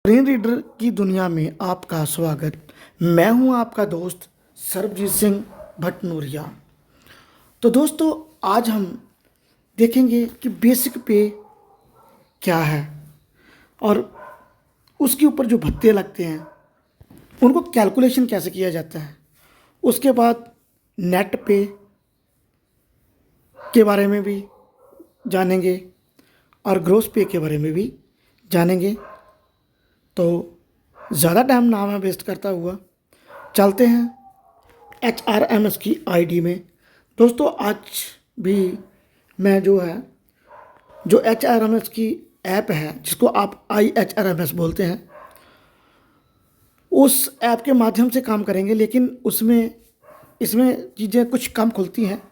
Screen reader की दुनिया में आपका स्वागत। मैं हूं आपका दोस्त सरबजीत सिंह भटनूरिया। तो दोस्तों, आज हम देखेंगे कि बेसिक पे क्या है और उसके ऊपर जो भत्ते लगते हैं उनको कैलकुलेशन कैसे किया जाता है। उसके बाद नेट पे के बारे में भी जानेंगे और ग्रॉस पे के बारे में भी जानेंगे। तो ज़्यादा टाइम ना मैं वेस्ट करता हुआ चलते हैं HRMS की आईडी में। दोस्तों, आज भी मैं जो HRMS की ऐप है जिसको आप IHRMS बोलते हैं, उस ऐप के माध्यम से काम करेंगे, लेकिन इसमें चीज़ें कुछ कम खुलती हैं।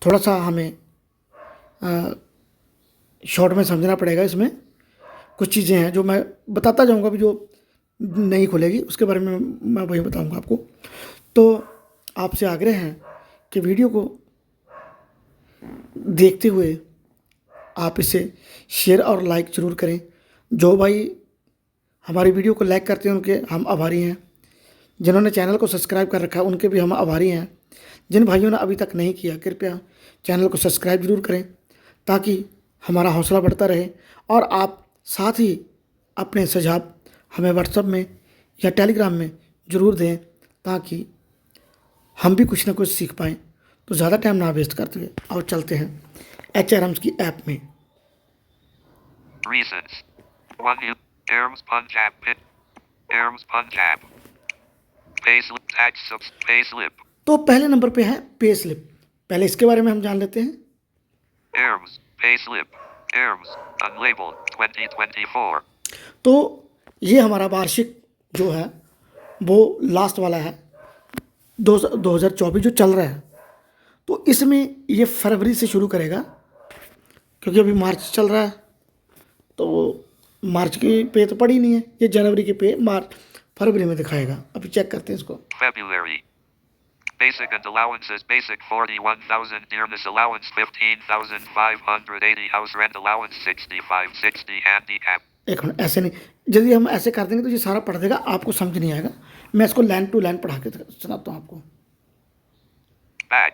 थोड़ा सा हमें शॉर्ट में समझना पड़ेगा। इसमें कुछ चीज़ें हैं जो मैं बताता जाऊंगा, अभी जो नहीं खुलेगी उसके बारे में मैं वही बताऊंगा आपको। तो आपसे आग्रह है कि वीडियो को देखते हुए आप इसे शेयर और लाइक ज़रूर करें। जो भाई हमारी वीडियो को लाइक करते हैं उनके हम आभारी हैं। जिन्होंने चैनल को सब्सक्राइब कर रखा है उनके भी हम आभारी हैं। जिन भाइयों ने अभी तक नहीं किया, कृपया चैनल को सब्सक्राइब ज़रूर करें ताकि हमारा हौसला बढ़ता रहे। और आप साथ ही अपने सुझाव हमें व्हाट्सएप में या टेलीग्राम में ज़रूर दें ताकि हम भी कुछ ना कुछ सीख पाएँ। तो ज़्यादा टाइम ना वेस्ट करते हुए और चलते हैं HRMS की ऐप में। Reasons. 1. Erms Punjab Pit. Erms Punjab. Payslip tax subs payslip. तो पहले नंबर पे है पे स्लिप। पहले इसके बारे में हम जान लेते हैं। Erms payslip. Erms unlabeled 2024. तो ये हमारा वार्षिक जो है वो लास्ट वाला है 2024 जो चल रहा है। तो इसमें ये फरवरी से शुरू करेगा क्योंकि अभी मार्च चल रहा है। तो मार्च की पे तो पड़ी नहीं है, ये जनवरी के पे फरवरी में दिखाएगा। अभी चेक करते हैं इसको। February. Basic and allowances basic 41,000 dearness allowance 15,580 house rent allowance 6560 handicap. एक मिनट, ऐसे नहीं, यदि हम ऐसे कर देंगे तो ये सारा पढ़ देगा, आपको समझ नहीं आएगा। मैं इसको लाइन टू लाइन पढ़ा के सुनाता हूँ आपको। Back.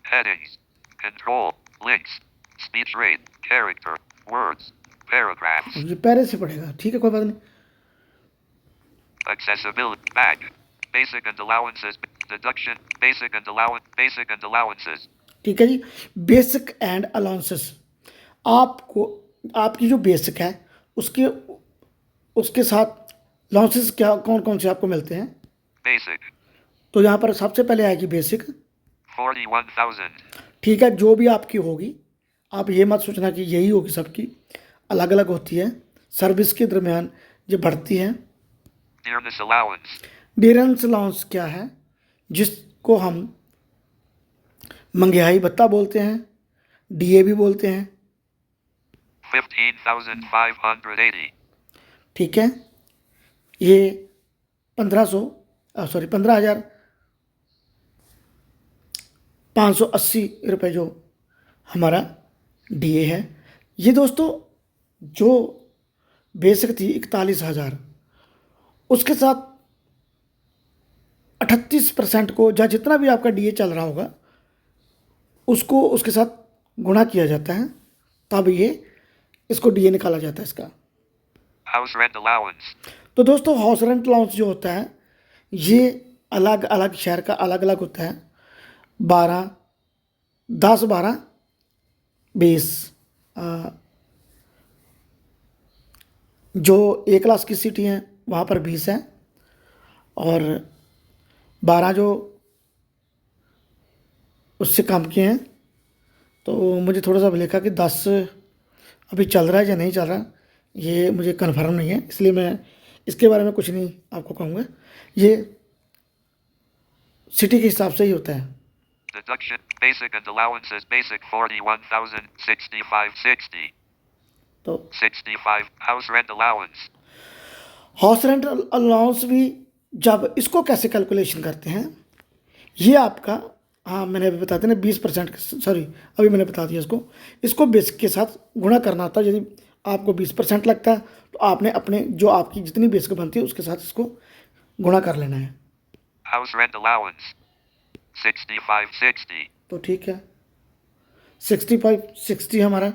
Headings. Control. Links. Speech rate. Character. Words. Paragraphs. ये पैरे से पढ़ेगा, ठीक है, कोई बात नहीं। Accessibility. Back. Basic and allowances. Deduction. Basic and allowances. ठीक है जी। बेसिक एंड अलाउंसेस, आपको आपकी जो बेसिक है उसके साथ अलाउंसेस क्या कौन कौन से आपको मिलते हैं। Basic. तो यहाँ पर सबसे पहले आएगी बेसिक। 41,000. ठीक है, जो भी आपकी होगी, आप ये मत सोचना कि यही होगी, सबकी अलग अलग होती है। सर्विस के दरमियान ये बढ़ती है। Dearness allowance. डियरेंस अलाउंस क्या है, जिसको हम महंगाई भत्ता बोलते हैं, DA भी बोलते हैं। 15,580. ठीक है, ये 15,580 रुपये जो हमारा DA है। ये दोस्तों जो बेसिक थी 41,000, उसके साथ 38% को या जितना भी आपका DA चल रहा होगा उसको उसके साथ गुणा किया जाता है, तब ये इसको DA निकाला जाता है इसका। House rent allowance. तो दोस्तों, हाउस रेंट अलाउंस जो होता है ये अलग अलग शहर का अलग अलग होता है। 10, 12, 20 जो A क्लास की सिटी हैं वहाँ पर 20 है, और 12 जो उससे कम के हैं। तो मुझे थोड़ा सा लिखा कि 10 अभी चल रहा है या नहीं चल रहा, ये मुझे कन्फर्म नहीं है, इसलिए मैं इसके बारे में कुछ नहीं आपको कहूँगा। ये सिटी के हिसाब से ही होता है। Deduction. Basic and allowances basic 41,065.60. तो 65. House rent allowance. House rent allowance भी जब इसको कैसे कैलकुलेशन करते हैं, ये आपका, हाँ मैंने अभी बता दिया ना, 20%, सॉरी अभी मैंने बता दिया इसको बेसिक के साथ गुणा करना होता है। यदि आपको 20% लगता है, तो आपने अपने जो आपकी जितनी बेसिक बनती है उसके साथ इसको गुणा कर लेना है। House rent allowance 6560. तो ठीक है, 6560 हमारा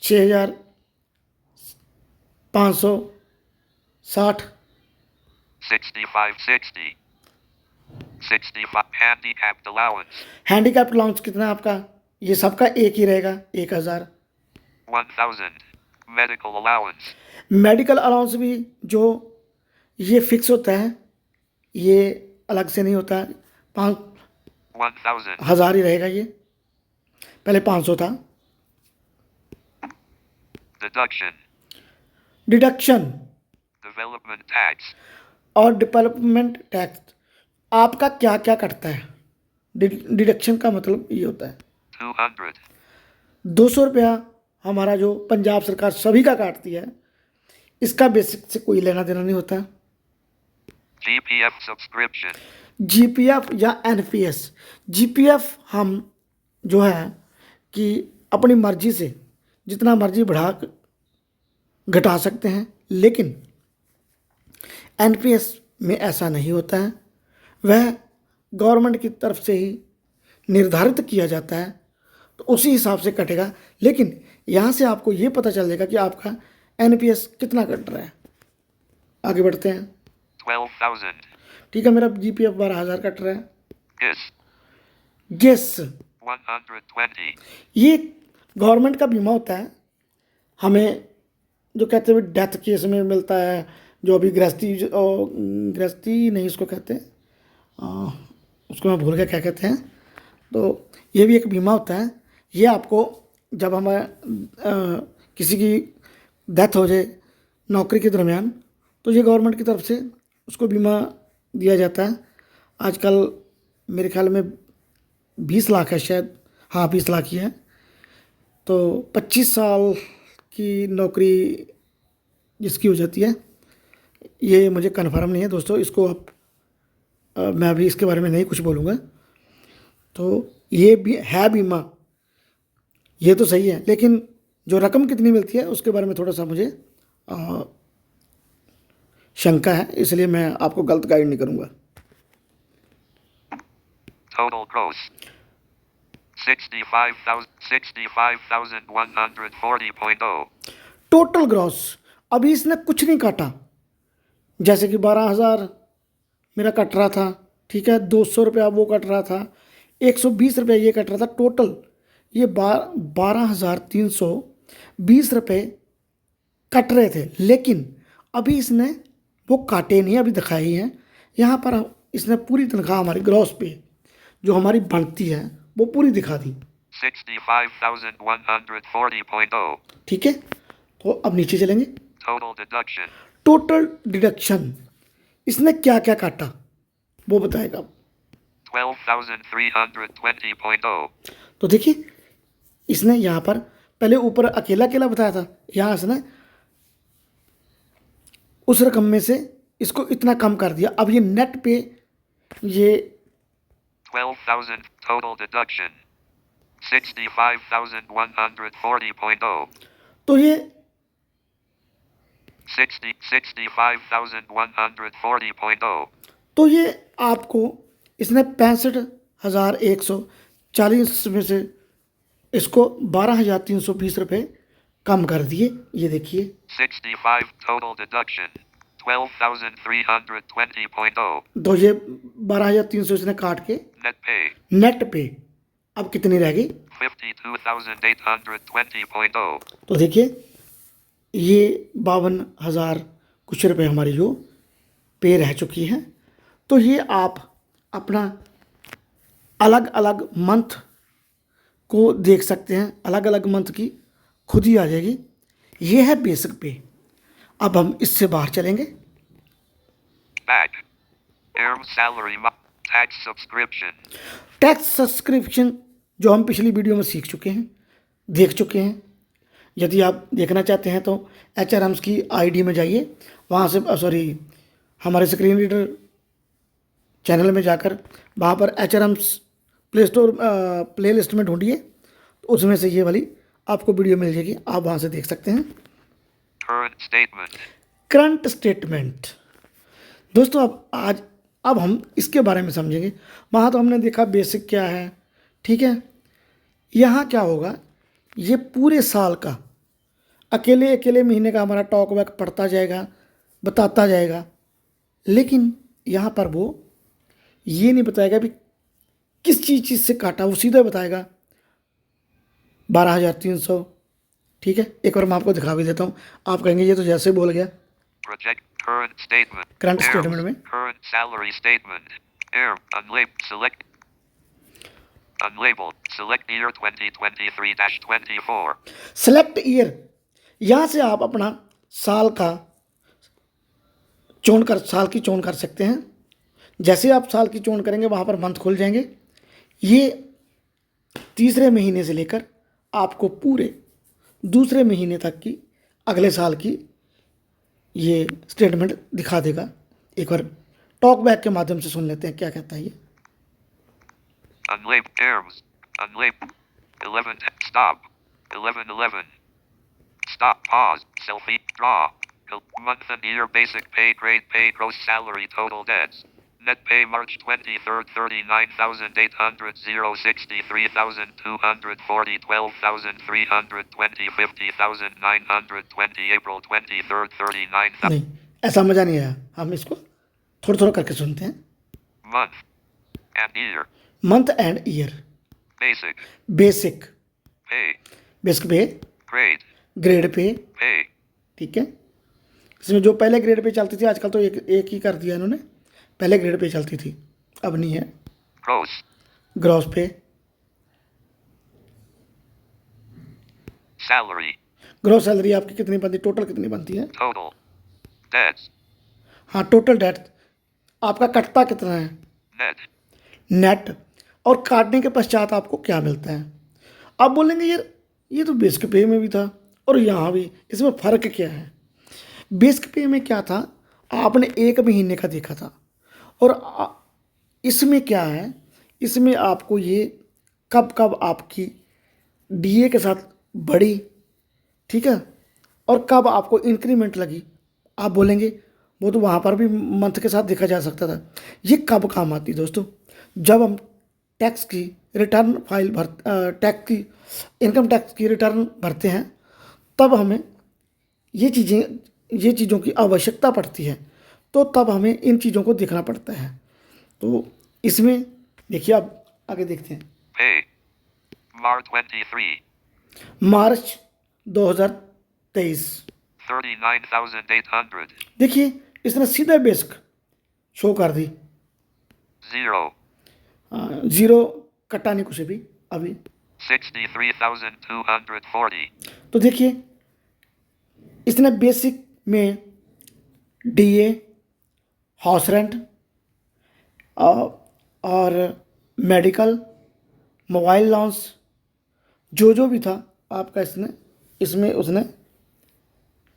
6560 6560. 65 handicapped allowance हैंडीकैप अलाउंस कितना है आपका? ये सबका एक ही रहेगा, 1000। 1000. Medical allowance मेडिकल अलाउंस भी जो ये फिक्स होता है, ये अलग से नहीं होता है, 1000. 1000 ही रहेगा। ये पहले 500 था। Deduction डिडक्शन development tax और डेवलपमेंट टैक्स, आपका क्या क्या कटता है? डिडक्शन का मतलब ये होता है 200. 200 रुपया हमारा जो पंजाब सरकार सभी का काटती है, इसका बेसिक से कोई लेना देना नहीं होता। GPF subscription जीपीएफ या एनपीएस, जीपीएफ हम जो है कि अपनी मर्जी से जितना मर्जी बढ़ा घटा सकते हैं, लेकिन एनपीएस में ऐसा नहीं होता है। वह गवर्नमेंट की तरफ से ही निर्धारित किया जाता है, तो उसी हिसाब से कटेगा। लेकिन यहाँ से आपको ये पता चल जाएगा कि आपका एनपीएस कितना कट रहा है। आगे बढ़ते हैं। 12,000. ठीक है, मेरा जीपीएफ 12,000 कट रहा है। GIS गेस, 120. ये गवर्नमेंट का बीमा होता है। हमें जो कहते हैं डेथ केस में मिलता है, जो अभी गृहस्थी नहीं इसको कहते हैं, उसको मैं भूल गया क्या कहते हैं। तो ये भी एक बीमा होता है। ये आपको जब हमें किसी की डेथ हो जाए नौकरी के दरमियान, तो ये गवर्नमेंट की तरफ से उसको बीमा दिया जाता है। आजकल मेरे ख्याल में 20 लाख है शायद, हाँ 20 लाख ही है। तो 25 साल की नौकरी जिसकी हो जाती है, ये मुझे कन्फर्म नहीं है दोस्तों, इसको आप मैं अभी इसके बारे में नहीं कुछ बोलूँगा। तो ये भी है बीमा, ये तो सही है, लेकिन जो रकम कितनी मिलती है उसके बारे में थोड़ा सा मुझे शंका है, इसलिए मैं आपको गलत गाइड नहीं करूँगा। Total gross 65,140.0. टोटल ग्रॉस, अभी इसने कुछ नहीं काटा। जैसे कि 12,000 मेरा कट रहा था, ठीक है, 200 रुपया वो कट रहा था, 120 रुपया ये कट रहा था। टोटल ये 12,320 रुपये कट रहे थे, लेकिन अभी इसने वो काटे नहीं, अभी दिखाए ही हैं। यहाँ पर इसने पूरी तनख्वाह हमारी ग्रॉस पे जो हमारी बनती है वो पूरी दिखा दी। 65,140.0. ठीक है, तो अब नीचे चलेंगे। Total deduction टोटल डिडक्शन, इसने क्या क्या काटा वो बताएगा। 12,320.0. तो देखिए, इसने यहाँ पर पहले ऊपर अकेला अकेला बताया था, यहाँ इसने उस रकम में से इसको इतना कम कर दिया। अब ये नेट पे ये 12,000 total deduction 65,140.0. तो ये 65,140.0. तो ये आपको इसने 65,140 में से इसको 12,320 रुपये कम कर दिए। ये देखिए 65 total deduction 12,320.0. तो ये 12,300 इसने काट के Net pay नेट पे अब कितनी रह गई? 52,820.0. तो देखिए ये 52,000 कुछ रुपये हमारी जो पे रह चुकी है। तो ये आप अपना अलग अलग मंथ को देख सकते हैं, अलग अलग मंथ की खुद ही आ जाएगी। ये है बेसिक पे। अब हम इससे बाहर चलेंगे। Back earned salary tax subscription tax subscription जो हम पिछली वीडियो में सीख चुके हैं, देख चुके हैं। यदि आप देखना चाहते हैं तो HRMs की आईडी में जाइए, वहाँ से हमारे स्क्रीन रीडर चैनल में जाकर वहाँ पर HRMs प्ले लिस्ट में ढूंढिए, तो उसमें से ये वाली आपको वीडियो मिल जाएगी, आप वहाँ से देख सकते हैं। Current statement. करंट स्टेटमेंट दोस्तों, अब हम इसके बारे में समझेंगे। वहाँ तो हमने देखा बेसिक क्या है, ठीक है। यहाँ क्या होगा, ये पूरे साल का अकेले अकेले महीने का हमारा टॉक बैक पढ़ता जाएगा, बताता जाएगा, लेकिन यहाँ पर वो ये नहीं बताएगा भी किस चीज़ से काटा, वो सीधा बताएगा 12,300, ठीक है। एक बार मैं आपको दिखा भी देता हूँ, आप कहेंगे ये तो जैसे बोल गया। Project current statement. Current Arrows. Statement में Current salary statement. Air. Unlabeled. Select. Unlabeled. Select year 2023-24. Select year, यहाँ से आप अपना साल की चोन कर सकते हैं। जैसे आप साल की चोन करेंगे वहाँ पर मंथ खुल जाएंगे। ये तीसरे महीने से लेकर आपको पूरे दूसरे महीने तक की अगले साल की ये स्टेटमेंट दिखा देगा। एक बार टॉक बैक के माध्यम से सुन लेते हैं क्या कहता है ये। Unlabeled. Arrows. Unlabeled. 11. Stop. 11:11. Stop. Pause. Selfie. Draw. Month and year. Basic pay. Grade pay. Gross salary. Total debts. Net pay March 23rd 39,800 63,240 12,320 50,920 April 23rd 39,000 नहीं, ऐसा मज़ा नहीं आया, हम इसको थोड़ा थोड़ा करके सुनते हैं। month and year. Month and year, Basic basic, pay. Basic पे, Grade ग्रेड पे, pay. ठीक है। इसमें जो पहले ग्रेड पे चलती थी, आजकल तो एक ही कर दिया इन्होंने, पहले ग्रेड पे चलती थी, अब नहीं है। Gross ग्रॉस पे, salary. ग्रॉस सैलरी आपकी कितनी बनती, टोटल कितनी बनती है। Total debts. हाँ, टोटल डेट आपका कटता कितना है, Net नेट, और काटने के पश्चात आपको क्या मिलता है। आप बोलेंगे यार ये तो बेसिक पे में भी था और यहाँ भी, इसमें फ़र्क क्या है। बेसिक पे में क्या था, आपने एक महीने का देखा था, और इसमें क्या है, इसमें आपको ये कब कब आपकी डीए के साथ बढ़ी, ठीक है, और कब आपको इंक्रीमेंट लगी। आप बोलेंगे वो तो वहाँ पर भी मंथ के साथ देखा जा सकता था। ये कब काम आती है दोस्तों, जब हम टैक्स की रिटर्न फाइल टैक्स की इनकम टैक्स की रिटर्न भरते हैं, तब हमें ये चीज़ों की आवश्यकता पड़ती है, तो तब हमें इन चीज़ों को देखना पड़ता है। तो इसमें देखिए, आप आगे देखते हैं। pay March 23 मार्च 2023, 39,800 देखिए इसने सीधा बेसिक शो कर दी, 0 ज़ीरो कटा नहीं कुछ भी अभी। 63,240 तो देखिए इसने बेसिक में डीए, हाउस रेंट और मेडिकल, मोबाइल लॉन्स, जो भी था आपका, इसमें उसने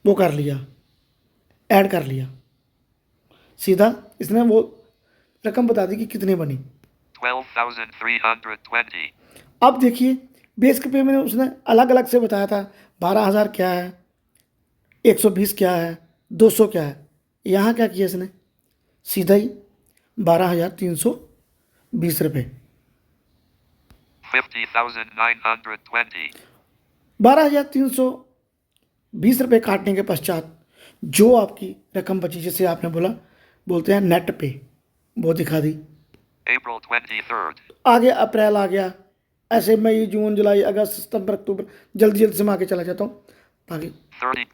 वो कर लिया, ऐड कर लिया। सीधा इसने वो रकम बता दी कि कितनी बनी। 12,320 अब देखिए बेसिक पे में उसने अलग अलग से बताया था, 12,000 क्या है, 120 क्या है, 200 क्या है। यहाँ क्या किया इसने, सीधा ही 12,320 रुपये, 50,920 12,320 रुपये काटने के पश्चात जो आपकी रकम बची, जैसे आपने बोलते हैं नेट पे, वो दिखा दी। April 23rd आगे अप्रैल आ गया, ऐसे मई, जून, जुलाई, अगस्त, सितंबर, अक्टूबर, जल्दी जल्दी से मैं आगे चला जाता हूँ आगे। 40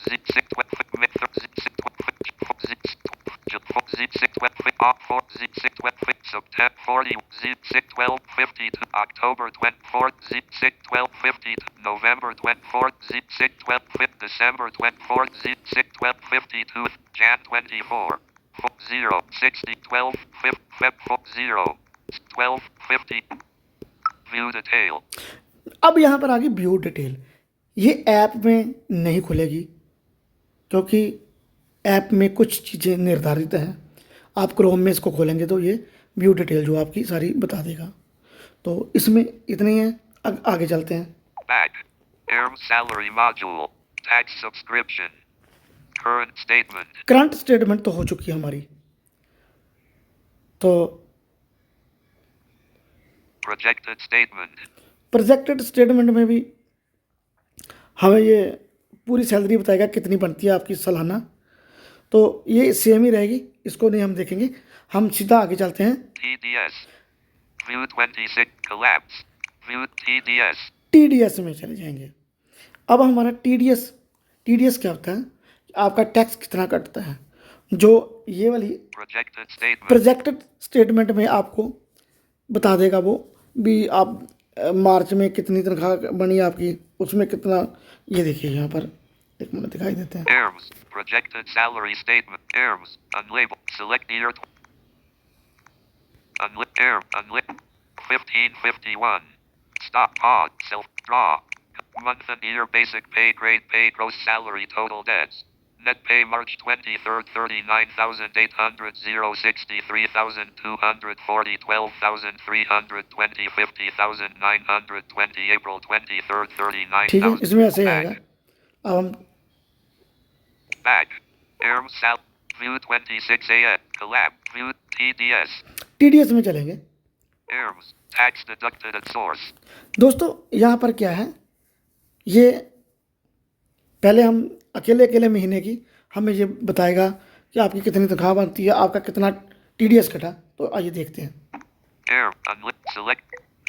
October 24 1250 November 24 1250 December 24 1252 Jan 24 0 60 12 Feb 0 1250 View detail. अब यहाँ पर आगे व्यू डिटेल, ये ऐप में नहीं खुलेगी क्योंकि ऐप में कुछ चीज़ें निर्धारित हैं। आप क्रोम में इसको खोलेंगे तो ये व्यू डिटेल जो आपकी सारी बता देगा। तो इसमें इतने ही है, आगे चलते हैं। Back Earned salary module. Tax subscription. Current statement. Current statement तो हो चुकी है हमारी, तो Projected statement. प्रोजेक्टेड स्टेटमेंट में भी हमें ये पूरी सैलरी बताएगा कितनी बनती है आपकी सालाना, तो ये सेम ही रहेगी, इसको नहीं हम देखेंगे, हम सीधा आगे चलते हैं। TDS. View 26. Collapse. View TDS. TDS में चले जाएंगे। अब हमारा TDS क्या होता है, आपका टैक्स कितना कटता है, जो ये वाली Projected statement. प्रोजेक्टेड स्टेटमेंट में आपको बता देगा वो भी, आप मार्च में कितनी तनख्वाह बनी आपकी, उसमें कितना, ये देखिए यहाँ पर एक मिनट दिखाई देते हैं। Terms. Projected salary statement. Terms. Unlabeled. Select year. Unlabeled. 1551. Stop. Pause. Self. Draw. Month and year basic pay grade pay gross salary total debts. Net pay March 23rd 39,800 63,240 12,320 50,920 April 23rd ठीक है, 39,000 इसमें ऐसे ही आएगा। अब हम Back. Erm Sal. View 26 AN. Collab. View TDS. TDS में चलेंगे। Erms. Tax deducted at source. दोस्तों यहाँ पर क्या है, ये पहले हम अकेले महीने की हमें ये बताएगा कि आपकी कितनी तनख्वाह बनती है, आपका कितना TDS कटा, तो आइए देखते हैं। Select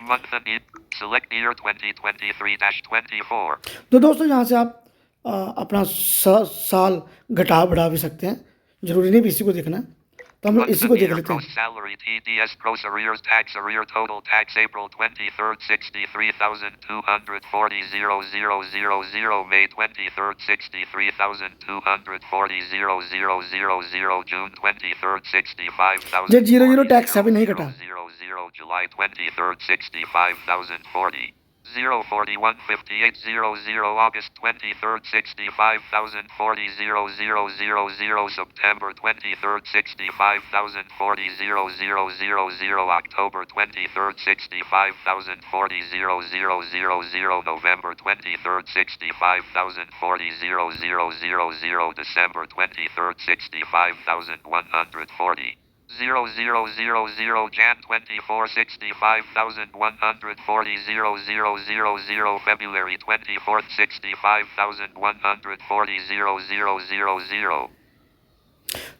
month and year. Select year 2023-24. तो दोस्तों यहाँ से आप अपना साल घटा बढ़ा भी सकते हैं, जरूरी नहीं भी इसी को देखना है, तो हम लोग Month इसी को and देख year लेते हैं। gross salary TDS gross arrears tax arrear total tax April 23rd 63,240 0000 May 23rd 63,240 0000 June 23rd 65,000 ये 00 टैक्स अभी नहीं कटा। 00 July 23rd 65,040 04158 00 August 23rd 65,040 0000 September 23rd 65,040 0000 October 23rd 65,040 0000 November 23rd 65,040 0000 December 23rd 65,140 0000 Jan 24 65,140 0000 February 24th 65,140 0000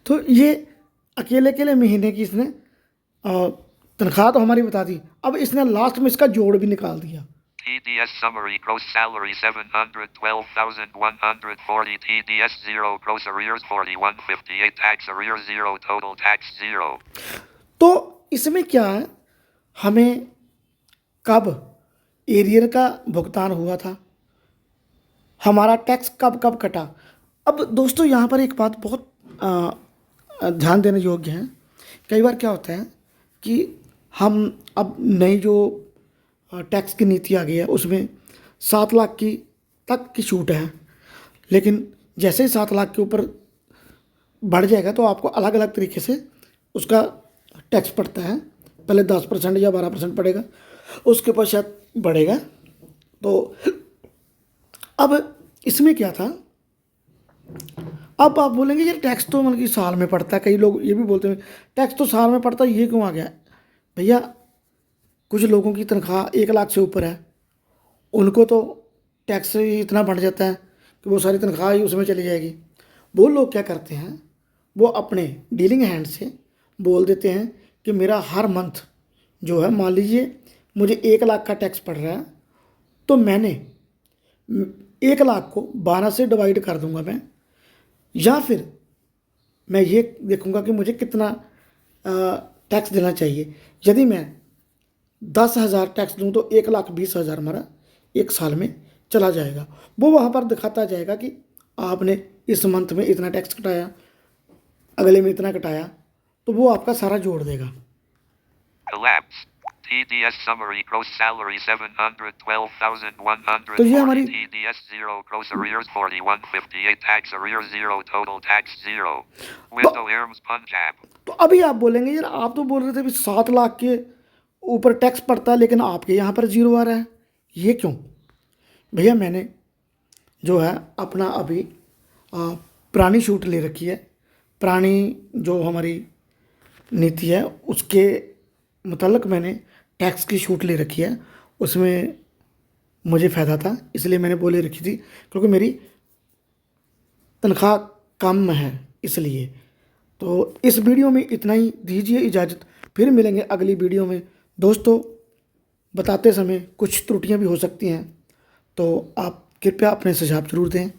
तो ये अकेले महीने की इसने तनख्वाह तो हमारी बता दी, अब इसने लास्ट में इसका जोड़ भी निकाल दिया। TDS summary gross salary 712,140 TDS 0 gross arrears 4158 tax arrears 0 total tax 0 तो इसमें क्या है, हमें कब एरियर का भुगतान हुआ था, हमारा टैक्स कब कब कटा। अब दोस्तों यहाँ पर एक बात बहुत ध्यान देने योग्य है, कई बार क्या होता है कि हम अब नई जो टैक्स की नीति आ गई है उसमें 7 लाख की तक की छूट है, लेकिन जैसे ही 7 लाख के ऊपर बढ़ जाएगा तो आपको अलग अलग तरीके से उसका टैक्स पड़ता है, पहले 10% या 12% पड़ेगा, उसके पश्चात बढ़ेगा। तो अब इसमें क्या था, अब आप बोलेंगे यार टैक्स तो मतलब कि साल में पड़ता है, कई लोग ये भी बोलते हैं टैक्स तो साल में पड़ता है, ये क्यों आ गया। भैया कुछ लोगों की तनख्वाह 1 लाख से ऊपर है, उनको तो टैक्स ही इतना बढ़ जाता है कि वो सारी तनख्वाह ही उसमें चली जाएगी। वो लोग क्या करते हैं, वो अपने डीलिंग हैंड से बोल देते हैं कि मेरा हर मंथ जो है, मान लीजिए मुझे 1 लाख का टैक्स पड़ रहा है, तो मैंने 1 लाख को 12 से डिवाइड कर दूंगा मैं, या फिर मैं ये देखूंगा कि मुझे कितना टैक्स देना चाहिए। यदि मैं 10,000 टैक्स दूं तो 1,20,000 हमारा एक साल में चला जाएगा। वो वहाँ पर दिखाता जाएगा कि आपने इस मंथ में इतना टैक्स कटाया, अगले में इतना कटाया, तो वो आपका सारा जोड़ देगा। Collapse. TDS summary gross salary 712,140 तो ये हमारी TDS 0 gross arrears 4158 tax arrears 0 total tax 0 Window Erms Punjab तो अभी आप बोलेंगे यार आप तो बोल रहे थे भी 7 लाख के ऊपर टैक्स पड़ता है, लेकिन आपके यहाँ पर 0 आ रहा है, ये क्यों। भैया मैंने जो है अपना अभी पुरानी छूट ले रखी है। पुरानी जो हमारी नीति है उसके मुताल्लिक मैंने टैक्स की छूट ले रखी है। उसमें मुझे फ़ायदा था, इसलिए मैंने वो ले रखी थी, क्योंकि मेरी तनख्वाह कम है इसलिए। तो इस वीडियो में इतना ही, दीजिए इजाज़त, फिर मिलेंगे अगली वीडियो में। दोस्तों, बताते समय कुछ त्रुटियां भी हो सकती हैं, तो आप कृपया अपने सुझाव ज़रूर दें।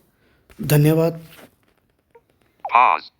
धन्यवाद। Pause.